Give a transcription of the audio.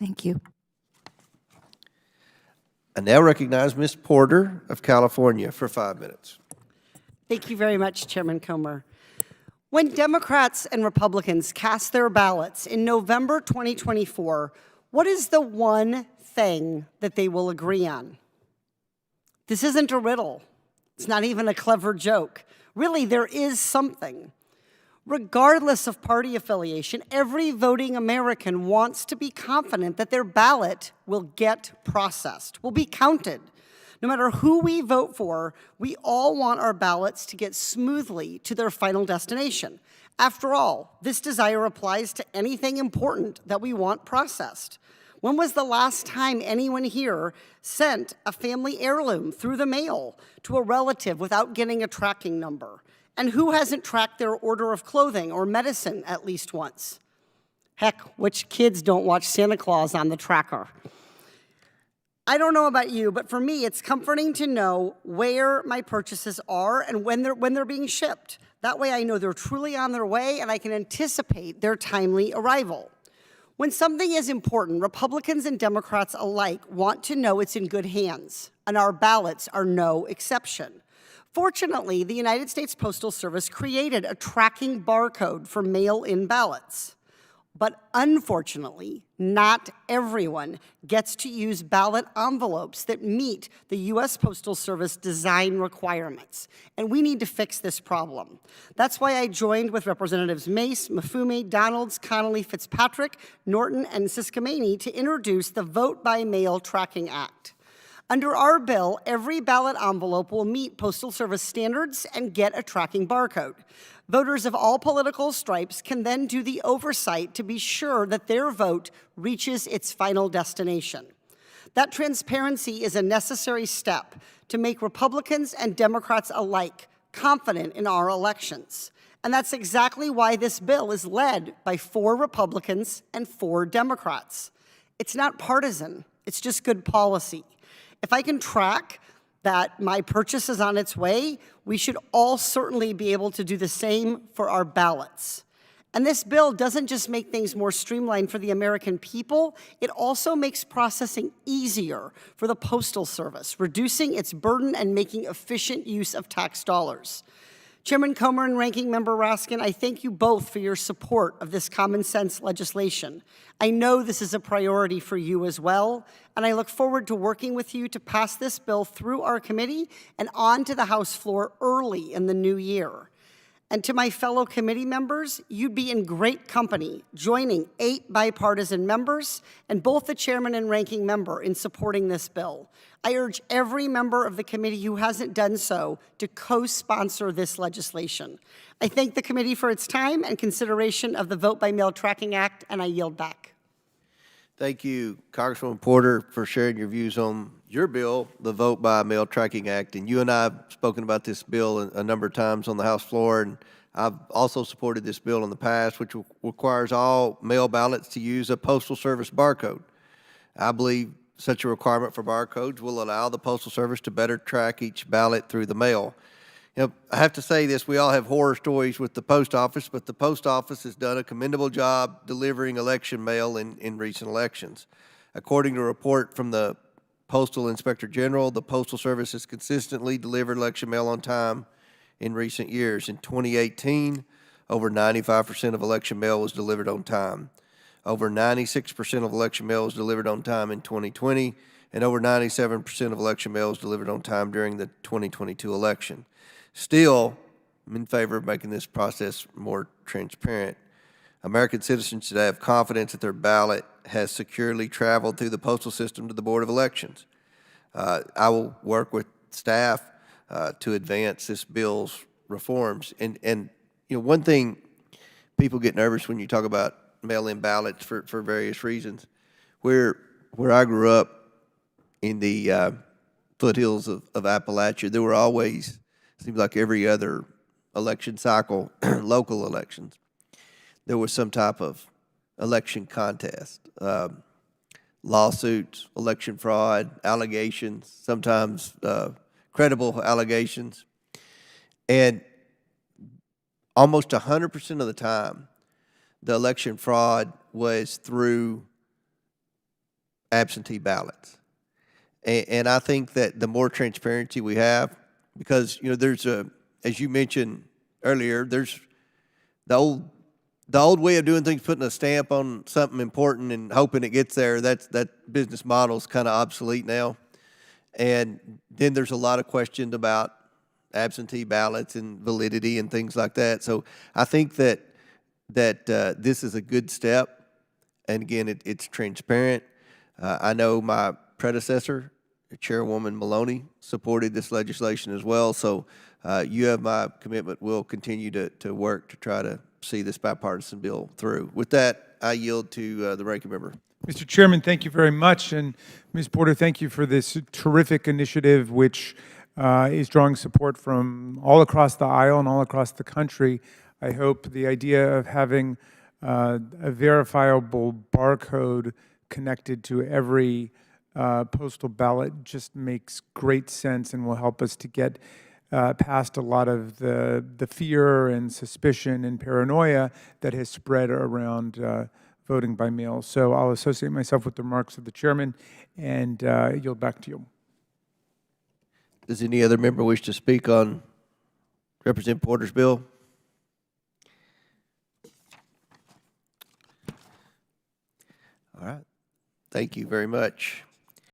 Thank you. I now recognize Ms. Porter of California for 5 minutes. Thank you very much, Chairman Comer. When Democrats and Republicans cast their ballots in November 2024, what is the one thing that they will agree on? This isn't a riddle. It's not even a clever joke. Really, there is something. Regardless of party affiliation, every voting American wants to be confident that their ballot will get processed, will be counted. No matter who we vote for, we all want our ballots to get smoothly to their final destination. After all, this desire applies to anything important that we want processed. When was the last time anyone here sent a family heirloom through the mail to a relative without getting a tracking number? And who hasn't tracked their order of clothing or medicine at least once? Heck, which kids don't watch Santa Claus on the tracker? I don't know about you, but for me, it's comforting to know where my purchases are and when they're being shipped. That way I know they're truly on their way and I can anticipate their timely arrival. When something is important, Republicans and Democrats alike want to know it's in good hands, and our ballots are no exception. Fortunately, the United States Postal Service created a tracking barcode for mail-in ballots. But unfortunately, not everyone gets to use ballot envelopes that meet the U.S. Postal Service design requirements, and we need to fix this problem. That's why I joined with Representatives Mace, Mafume, Donalds, Connolly, Fitzpatrick, Norton, and Siskamani to introduce the Vote by Mail Tracking Act. Under our bill, every ballot envelope will meet Postal Service standards and get a tracking barcode. Voters of all political stripes can then do the oversight to be sure that their vote reaches its final destination. That transparency is a necessary step to make Republicans and Democrats alike confident in our elections. And that's exactly why this bill is led by 4 Republicans and 4 Democrats. It's not partisan, it's just good policy. If I can track that my purchase is on its way, we should all certainly be able to do the same for our ballots. And this bill doesn't just make things more streamlined for the American people, it also makes processing easier for the Postal Service, reducing its burden and making efficient use of tax dollars. Chairman Comer and Ranking Member Raskin, I thank you both for your support of this common sense legislation. I know this is a priority for you as well, and I look forward to working with you to pass this bill through our committee and onto the House floor early in the new year. And to my fellow committee members, you'd be in great company joining 8 bipartisan members and both the chairman and ranking member in supporting this bill. I urge every member of the committee who hasn't done so to co-sponsor this legislation. I thank the committee for its time and consideration of the Vote by Mail Tracking Act, and I yield back. Thank you, Congresswoman Porter, for sharing your views on your bill, the Vote by Mail Tracking Act. And you and I have spoken about this bill a number of times on the House floor, and I've also supported this bill in the past, which requires all mail ballots to use a Postal Service barcode. I believe such a requirement for barcodes will allow the Postal Service to better track each ballot through the mail. You know, I have to say this, we all have horror stories with the post office, but the post office has done a commendable job delivering election mail in recent elections. According to a report from the Postal Inspector General, the Postal Service has consistently delivered election mail on time in recent years. In 2018, over 95% of election mail was delivered on time. Over 96% of election mail was delivered on time in 2020, and over 97% of election mail was delivered on time during the 2022 election. Still, I'm in favor of making this process more transparent. American citizens should have confidence that their ballot has securely traveled through the postal system to the Board of Elections. I will work with staff to advance this bill's reforms. And you know, one thing, people get nervous when you talk about mail-in ballots for various reasons. Where I grew up in the foothills of Appalachia, there were always, seemed like every other election cycle, local elections, there was some type of election contest, lawsuits, election fraud, allegations, sometimes credible allegations. And almost 100% of the time, the election fraud was through absentee ballots. And I think that the more transparency we have, because, there's as you mentioned earlier, there's the old way of doing things, putting a stamp on something important and hoping it gets there. That business model is kind of obsolete now. And then there's a lot of questions about absentee ballots and validity and things like that. So I think that this is a good step. And again, it's transparent. I know my predecessor, Chairwoman Maloney, supported this legislation as well. So you have my commitment. We'll continue to work to try to see this bipartisan bill through. With that, I yield to the ranking member. Mr. Chairman, thank you very much. And Ms. Porter, thank you for this terrific initiative, which is drawing support from all across the aisle and all across the country. I hope the idea of having a verifiable barcode connected to every postal ballot just makes great sense and will help us to get past a lot of the fear and suspicion and paranoia that has spread around voting by mail. So I'll associate myself with the remarks of the chairman and yield back to you. Does any other member wish to speak on Representative Porter's bill? All right. Thank you very much.